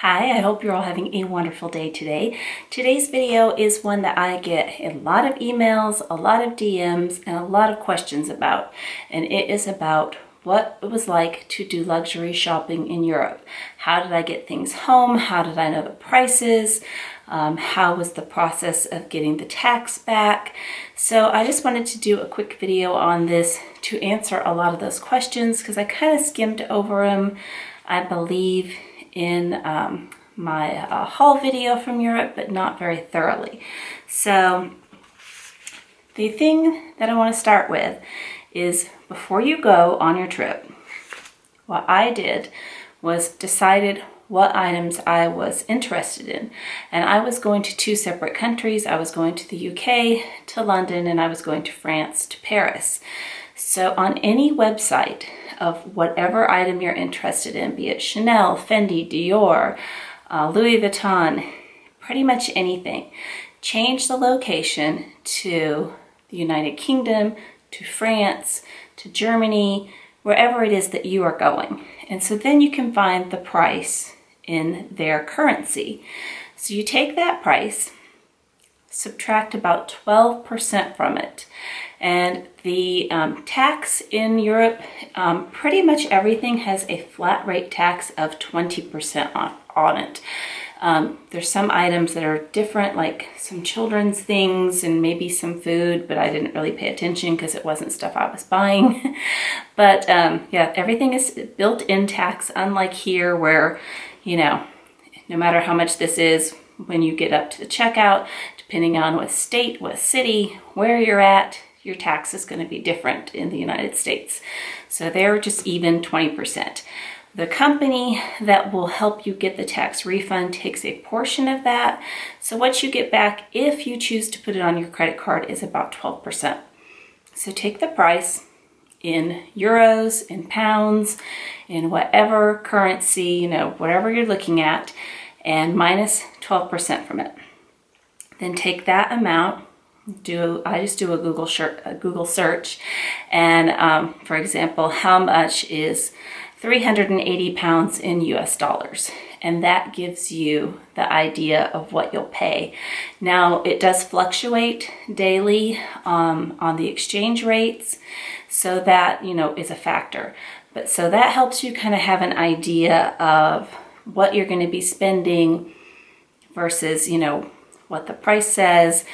Hi, I hope you're all having a wonderful day today. Today's video is one that I get a lot of emails, a lot of DMs, and a lot of questions about. And it is about what it was like to do luxury shopping in Europe. How did I get things home? How did I know the prices? How was the process of getting the tax back? So I just wanted to do a quick video on this to answer a lot of those questions because I kind of skimmed over them, I believe, in my haul video from Europe, but not very thoroughly. So the thing that I want to start with is before you go on your trip, what I did was decided what items I was interested in. And I was going to two separate countries. I was going to the UK, to London, and I was going to France, to Paris. So on any website of whatever item you're interested in, be it Chanel, Fendi, Dior, Louis Vuitton, pretty much anything, change the location to the United Kingdom, to France, to Germany, wherever it is that you are going. And so then you can find the price in their currency. So you take that price, subtract about 12% from it. And the tax in Europe, pretty much everything has a flat rate tax of 20% on it. There's some items that are different, like some children's things and maybe some food, but I didn't really pay attention because it wasn't stuff I was buying. But yeah, everything is built-in tax, unlike here where, you know, no matter how much this is, when you get up to the checkout, depending on what state, what city, where you're at, your tax is going to be different in the United States. So they're just even 20%. The company that will help you get the tax refund takes a portion of that. So what you get back, if you choose to put it on your credit card, is about 12%. So take the price in euros, in pounds, in whatever currency, you know, whatever you're looking at, and minus 12% from it. Then take that amount, I just do a Google search, and for example, how much is 380 pounds in US dollars? And that gives you the idea of what you'll pay. Now, it does fluctuate daily on the exchange rates, so that, you know, is a factor. But so that helps you kind of have an idea of what you're going to be spending versus, you know, what the price says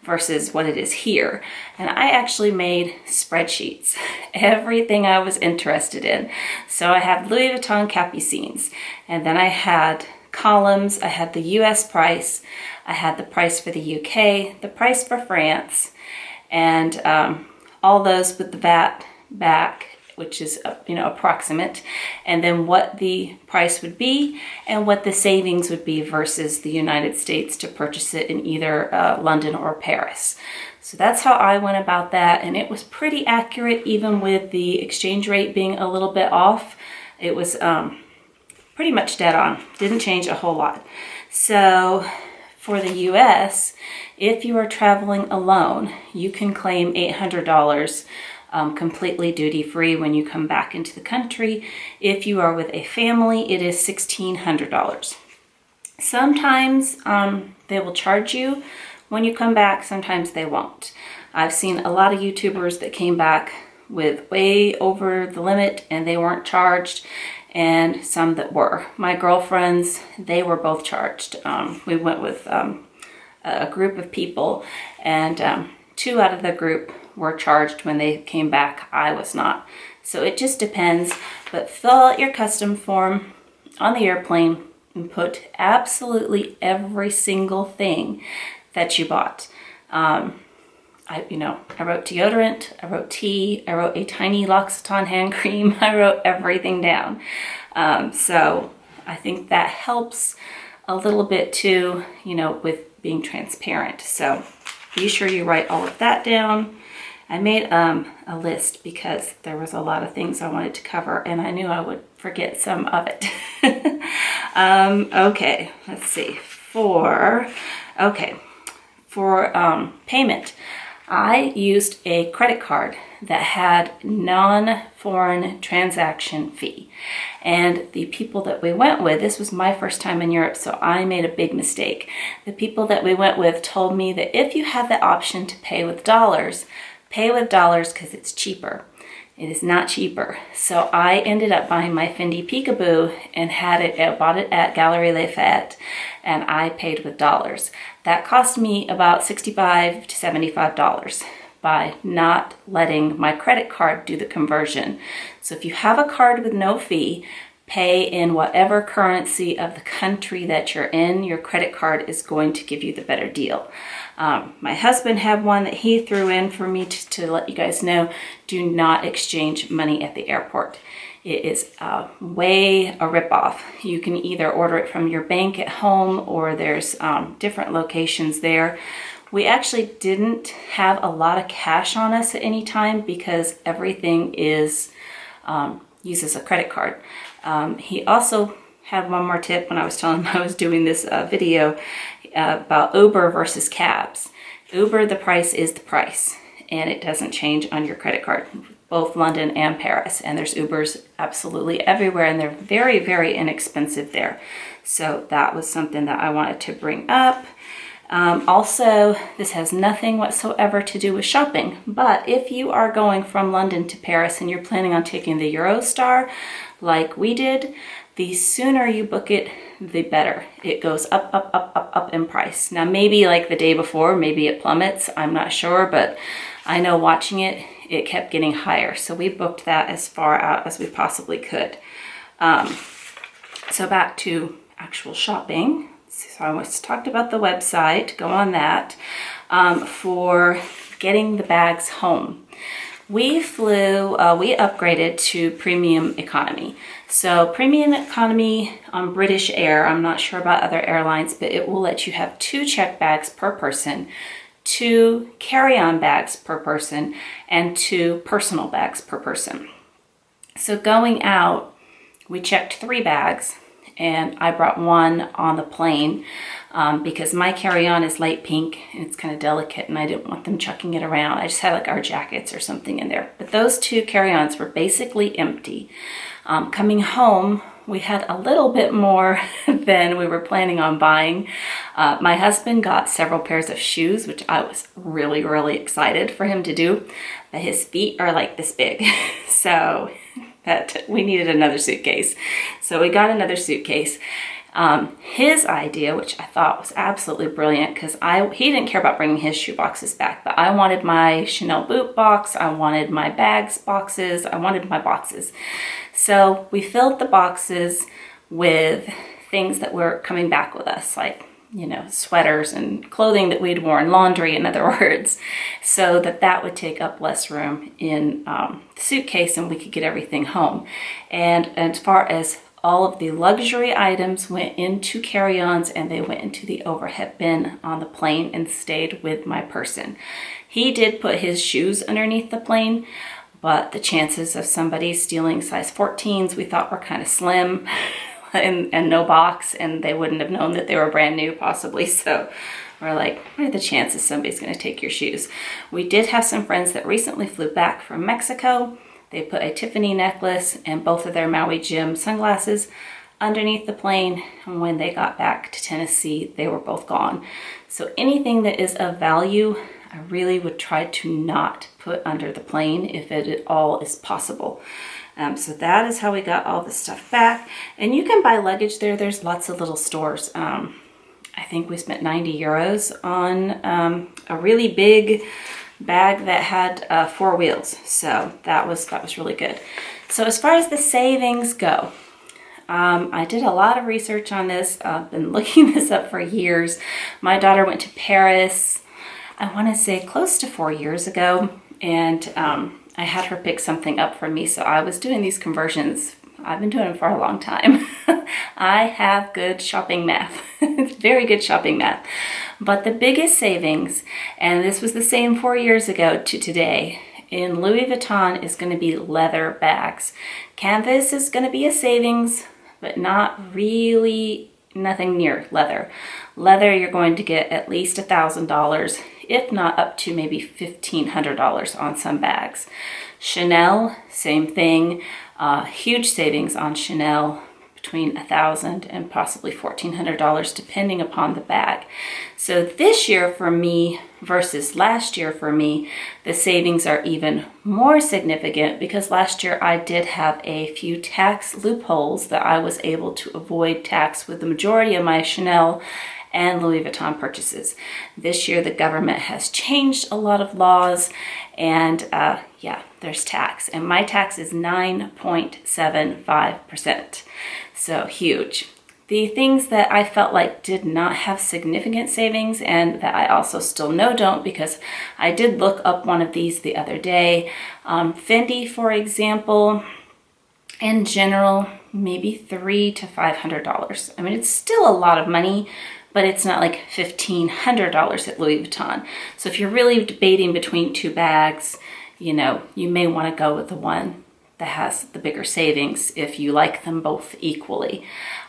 versus what it is here. And I actually made spreadsheets, everything I was interested in. So I had Louis Vuitton Capucines, and then I had columns, I had the US price, I had the price for the UK, the price for France, and all those with the VAT back, which is, you know, approximate, and then what the price would be and what the savings would be versus the United States to purchase it in either London or Paris. So that's how I went about that, and it was pretty accurate even with the exchange rate being a little bit off. It was pretty much dead on, didn't change a whole lot. So for the US, if you are traveling alone, you can claim $800 completely duty-free when you come back into the country. If you are with a family, it is $1,600. Sometimes they will charge you when you come back, sometimes they won't. I've seen a lot of YouTubers that came back with way over the limit and they weren't charged, and some that were. My girlfriends, they were both charged. We went with a group of people, and two out of the group were charged when they came back. I was not. So it just depends. But fill out your custom form on the airplane and put absolutely every single thing that you bought. I wrote deodorant, I wrote tea, I wrote a tiny L'Occitane hand cream. I wrote everything down. So I think that helps a little bit too, you know, with being transparent. So be sure you write all of that down. I made a list because there was a lot of things I wanted to cover, and I knew I would forget some of it. Okay, let's see. For payment, I used a credit card that had non-foreign transaction fee. And the people that we went with, this was my first time in Europe, so I made a big mistake. The people that we went with told me that if you have the option to pay with dollars because it's cheaper. It is not cheaper. So I ended up buying my Fendi Peekaboo and bought it at Galeries Lafayette, and I paid with dollars. That cost me about $65 to $75 by not letting my credit card do the conversion. So if you have a card with no fee, pay in whatever currency of the country that you're in, your credit card is going to give you the better deal. My husband had one that he threw in for me to let you guys know, do not exchange money at the airport. It is way a ripoff. You can either order it from your bank at home, or there's different locations there. We actually didn't have a lot of cash on us at any time because everything is uses a credit card. He also had one more tip when I was telling him I was doing this video about Uber versus cabs. Uber, the price is the price, and it doesn't change on your credit card, both London and Paris. And there's Ubers absolutely everywhere, and they're very, very inexpensive there. So that was something that I wanted to bring up. Also, this has nothing whatsoever to do with shopping, but if you are going from London to Paris and you're planning on taking the Eurostar like we did, the sooner you book it, the better. It goes up, up, up, up, up in price. Now, maybe like the day before, maybe it plummets, I'm not sure, but I know watching it, it kept getting higher. So we booked that as far out as we possibly could. So back to actual shopping. So I was talked about the website, go on that, for getting the bags home. We upgraded to premium economy. So premium economy on British Air, I'm not sure about other airlines, but it will let you have 2 check bags per person, 2 carry-on bags per person, and 2 personal bags per person. So going out, we checked 3 bags, and I brought 1 on the plane because my carry-on is light pink and it's kind of delicate, and I didn't want them chucking it around. I just had like our jackets or something in there. But those 2 carry-ons were basically empty. Coming home, we had a little bit more than we were planning on buying. My husband got several pairs of shoes, which I was really, really excited for him to do. But his feet are like this big. So that we needed another suitcase. So we got another suitcase. His idea, which I thought was absolutely brilliant, because he didn't care about bringing his shoe boxes back, but I wanted my Chanel boot box, I wanted my bags boxes, I wanted my boxes. So we filled the boxes with things that were coming back with us, like, you know, sweaters and clothing that we'd worn, laundry in other words, so that would take up less room in the suitcase and we could get everything home. And as far as all of the luxury items went into carry-ons, and they went into the overhead bin on the plane and stayed with my person. He did put his shoes underneath the plane, but the chances of somebody stealing size 14s we thought were kind of slim. And no box, and they wouldn't have known that they were brand new possibly. So we're like, what are the chances somebody's going to take your shoes? We did have some friends that recently flew back from Mexico. They put a Tiffany necklace and both of their Maui Jim sunglasses underneath the plane, and when they got back to Tennessee, they were both gone. So anything that is of value, I really would try to not put under the plane if it at all is possible. So that is how we got all the stuff back. And you can buy luggage there. There's lots of little stores. I think we spent 90 euros on a really big bag that had 4 wheels. So that was really good. So as far as the savings go, I did a lot of research on this. I've been looking this up for years. My daughter went to Paris, I want to say close to 4 years ago. And I had her pick something up for me, so I was doing these conversions. I've been doing them for a long time. I have good shopping math, very good shopping math. But the biggest savings, and this was the same 4 years ago to today, in Louis Vuitton is going to be leather bags. Canvas is going to be a savings, but not nothing near leather. Leather, you're going to get at least $1,000, if not up to maybe $1,500 on some bags. Chanel, same thing. Huge savings on Chanel, between $1,000 and possibly $1,400 depending upon the bag. So this year for me versus last year for me, the savings are even more significant because last year I did have a few tax loopholes that I was able to avoid tax with the majority of my Chanel and Louis Vuitton purchases. This year the government has changed a lot of laws, and yeah, there's tax, and my tax is 9.75%. So huge. The things that I felt like did not have significant savings, and that I also still know don't, because I did look up one of these the other day. Fendi, for example, in general, maybe $300 to $500. I mean, it's still a lot of money, but it's not like $1,500 at Louis Vuitton. So if you're really debating between two bags, you know, you may want to go with the one that has the bigger savings if you like them both equally.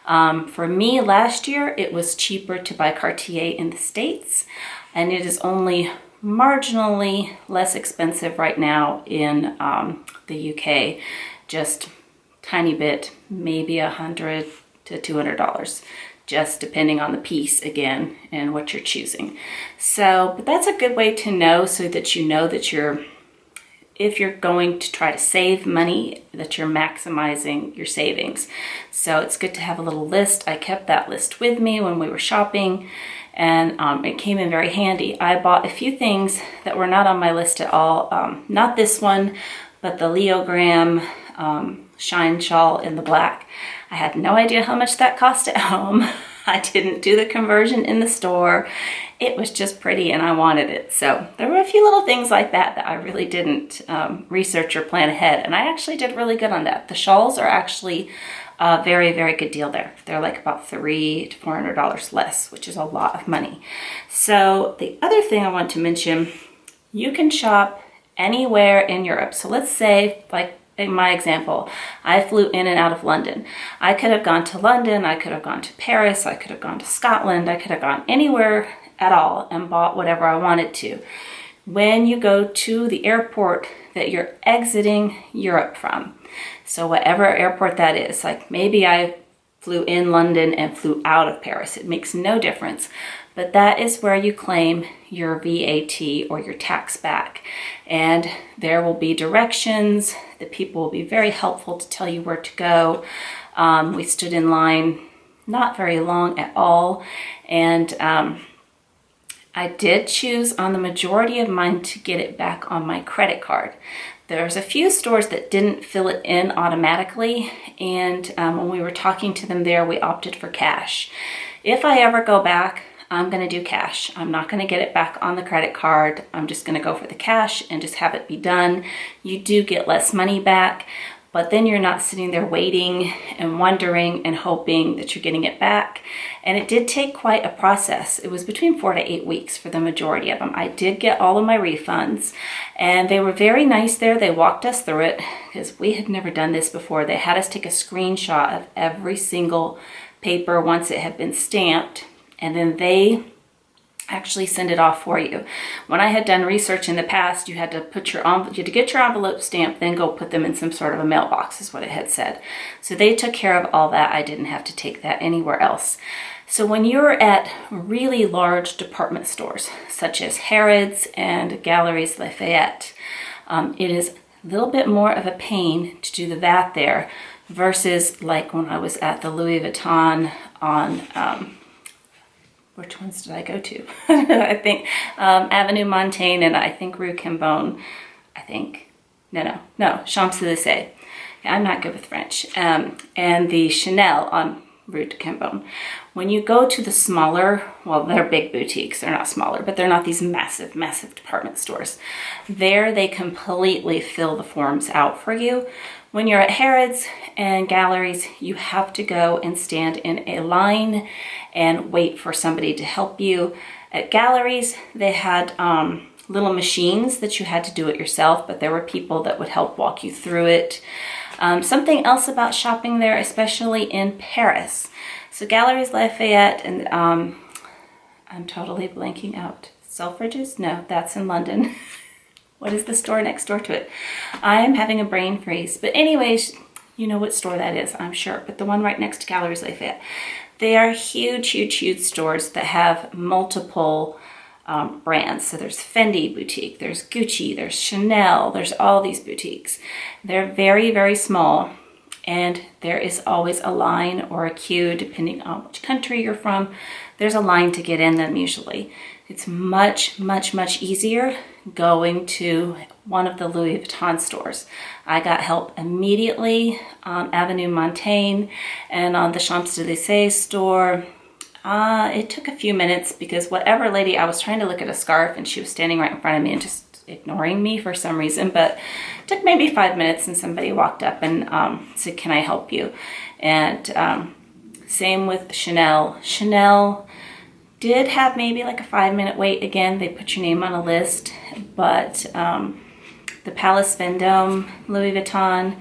For me, last year, it was cheaper to buy Cartier in the States, and it is only marginally less expensive right now in the UK, just tiny bit, maybe $100 to $200. Just depending on the piece again and what you're choosing. So, but that's a good way to know, so that you know that if you're going to try to save money, that you're maximizing your savings. So it's good to have a little list. I kept that list with me when we were shopping, and it came in very handy. I bought a few things that were not on my list at all. Not this one, but the Leo Graham Shine Shawl in the black. I had no idea how much that cost at home. I didn't do the conversion in the store. It was just pretty and I wanted it. So there were a few little things like that that I really didn't research or plan ahead. And I actually did really good on that. The shawls are actually a very, very good deal there. They're like about $300 to $400 less, which is a lot of money. So the other thing I want to mention, you can shop anywhere in Europe. So let's say, like in my example, I flew in and out of London. I could have gone to London, I could have gone to Paris, I could have gone to Scotland, I could have gone anywhere at all and bought whatever I wanted to. When you go to the airport that you're exiting Europe from, so whatever airport that is, like maybe I flew in London and flew out of Paris, it makes no difference. But that is where you claim your VAT or your tax back. And there will be directions. The people will be very helpful to tell you where to go. We stood in line not very long at all. And I did choose on the majority of mine to get it back on my credit card. There's a few stores that didn't fill it in automatically. And when we were talking to them there, we opted for cash. If I ever go back, I'm going to do cash. I'm not going to get it back on the credit card. I'm just going to go for the cash and just have it be done. You do get less money back, but then you're not sitting there waiting and wondering and hoping that you're getting it back. And it did take quite a process. It was between 4 to 8 weeks for the majority of them. I did get all of my refunds, and they were very nice there. They walked us through it because we had never done this before. They had us take a screenshot of every single paper once it had been stamped, and then they actually send it off for you. When I had done research in the past, you had to get your envelope stamped, then go put them in some sort of a mailbox, is what it had said. So they took care of all that. I didn't have to take that anywhere else. So when you're at really large department stores, such as Harrods and Galeries Lafayette, it is a little bit more of a pain to do the VAT there versus like when I was at the Louis Vuitton on which ones did I go to? I think Avenue Montaigne and I think Rue Cambon. I think, no, Champs-Élysées. I'm not good with French. And the Chanel on Rue de Cambon. When you go to the smaller, well, they're big boutiques. They're not smaller, but they're not these massive, massive department stores. There, they completely fill the forms out for you. When you're at Harrods and Galleries, you have to go and stand in a line and wait for somebody to help you. At Galleries, they had little machines that you had to do it yourself, but there were people that would help walk you through it. Something else about shopping there, especially in Paris. So Galeries Lafayette, and I'm totally blanking out. Selfridges? No, that's in London. What is the store next door to it? I am having a brain freeze. But anyways, you know what store that is, I'm sure. But the one right next to Galeries Lafayette. They are huge, huge, huge stores that have multiple brands. So there's Fendi boutique, there's Gucci, there's Chanel, there's all these boutiques. They're very, very small, and there is always a line or a queue depending on which country you're from. There's a line to get in them usually. It's much, much, much easier going to one of the Louis Vuitton stores. I got help immediately on Avenue Montaigne and on the Champs-Élysées store. It took a few minutes because whatever lady, I was trying to look at a scarf and she was standing right in front of me and just ignoring me for some reason, but it took maybe 5 minutes and somebody walked up and said, "Can I help you?" And same with Chanel. Chanel did have maybe like a 5-minute wait. Again, they put your name on a list, but the Palace Vendôme, Louis Vuitton,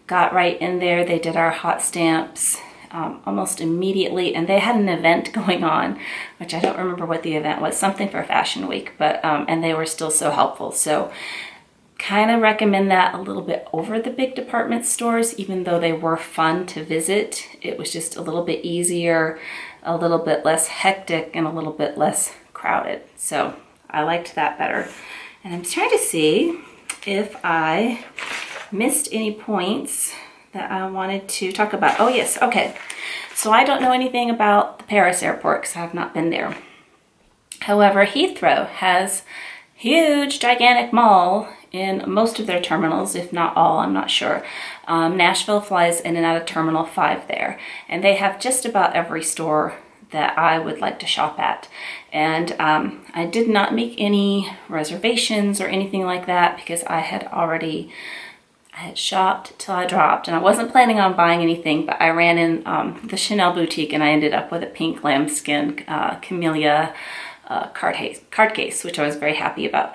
got right in there. They did our hot stamps almost immediately, and they had an event going on, which I don't remember what the event was, something for Fashion Week, but and they were still so helpful. So kind of recommend that a little bit over the big department stores, even though they were fun to visit. It was just a little bit easier, a little bit less hectic, and a little bit less crowded. So I liked that better. And I'm trying to see if I missed any points that I wanted to talk about. Oh yes, okay. So I don't know anything about the Paris airport because I have not been there. However, Heathrow has huge, gigantic mall in most of their terminals, if not all, I'm not sure. Nashville flies in and out of Terminal 5 there, and they have just about every store that I would like to shop at. And I did not make any reservations or anything like that because I had shopped till I dropped, and I wasn't planning on buying anything, but I ran in the Chanel boutique and I ended up with a pink lambskin camellia card case, which I was very happy about.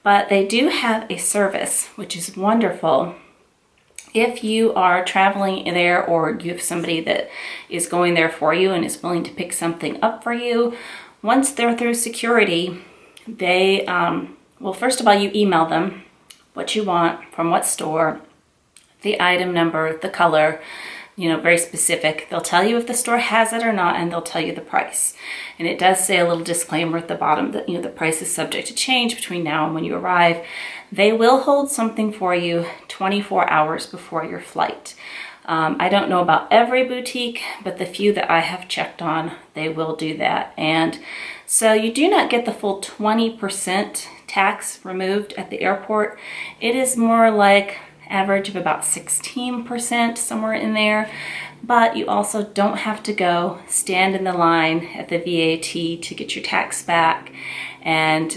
But they do have a service, which is wonderful. If you are traveling there or you have somebody that is going there for you and is willing to pick something up for you, once they're through security, they, well, first of all, you email them what you want, from what store, the item number, the color, you know, very specific. They'll tell you if the store has it or not, and they'll tell you the price. And it does say a little disclaimer at the bottom that, you know, the price is subject to change between now and when you arrive. They will hold something for you 24 hours before your flight. I don't know about every boutique, but the few that I have checked on, they will do that. And so you do not get the full 20% tax removed at the airport. It is more like average of about 16%, somewhere in there. But you also don't have to go stand in the line at the VAT to get your tax back. And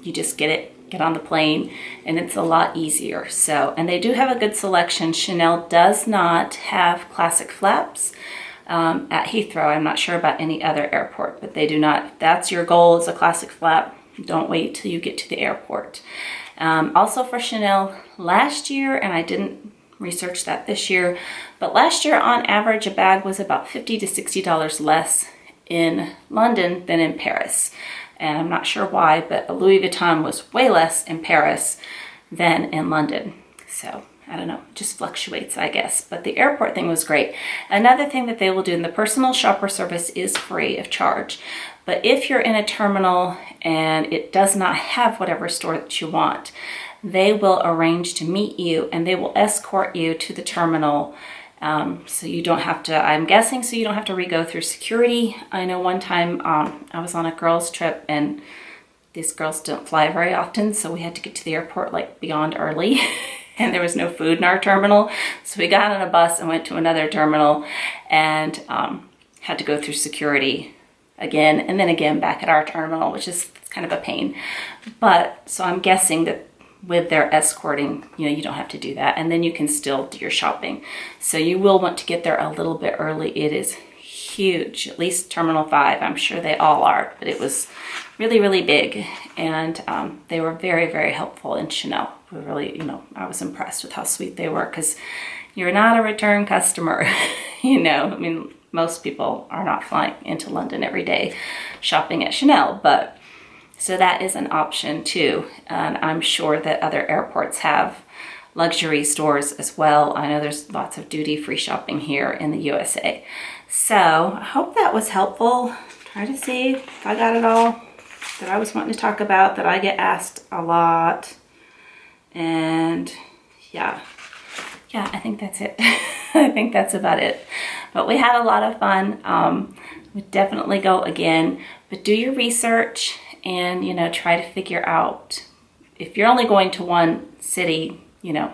you just get on the plane, and it's a lot easier. So, and they do have a good selection. Chanel does not have classic flaps at Heathrow. I'm not sure about any other airport, but they do not. If that's your goal, is a classic flap, don't wait till you get to the airport. Also for Chanel last year, and I didn't research that this year, but last year on average a bag was about $50 to $60 less in London than in Paris. And I'm not sure why, but a Louis Vuitton was way less in Paris than in London. So I don't know, it just fluctuates, I guess. But the airport thing was great. Another thing that they will do in the personal shopper service is free of charge. But if you're in a terminal and it does not have whatever store that you want, they will arrange to meet you and they will escort you to the terminal. So you don't have to, I'm guessing, so you don't have to re-go through security. I know one time I was on a girls' trip and these girls don't fly very often, so we had to get to the airport like beyond early. And there was no food in our terminal. So we got on a bus and went to another terminal and had to go through security again and then again back at our terminal, which is kind of a pain. But so I'm guessing that with their escorting, you know, you don't have to do that. And then you can still do your shopping. So you will want to get there a little bit early. It is huge, at least Terminal 5. I'm sure they all are, but it was really, really big. And they were very, very helpful in Chanel were really, you know, I was impressed with how sweet they were, because you're not a return customer. You know, I mean, most people are not flying into London every day shopping at Chanel, but so that is an option too. And I'm sure that other airports have luxury stores as well. I know there's lots of duty-free shopping here in the USA. So I hope that was helpful. Try to see if I got it all that I was wanting to talk about, that I get asked a lot. And yeah, I think that's it. I think that's about it. But we had a lot of fun. We'd definitely go again, but do your research and, you know, try to figure out, if you're only going to one city, you know,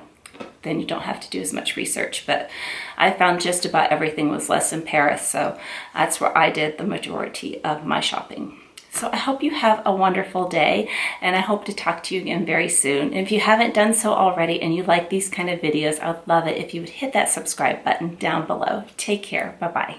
then you don't have to do as much research. But I found just about everything was less in Paris, so that's where I did the majority of my shopping. So I hope you have a wonderful day, and I hope to talk to you again very soon. If you haven't done so already and you like these kind of videos, I would love it if you would hit that subscribe button down below. Take care. Bye-bye.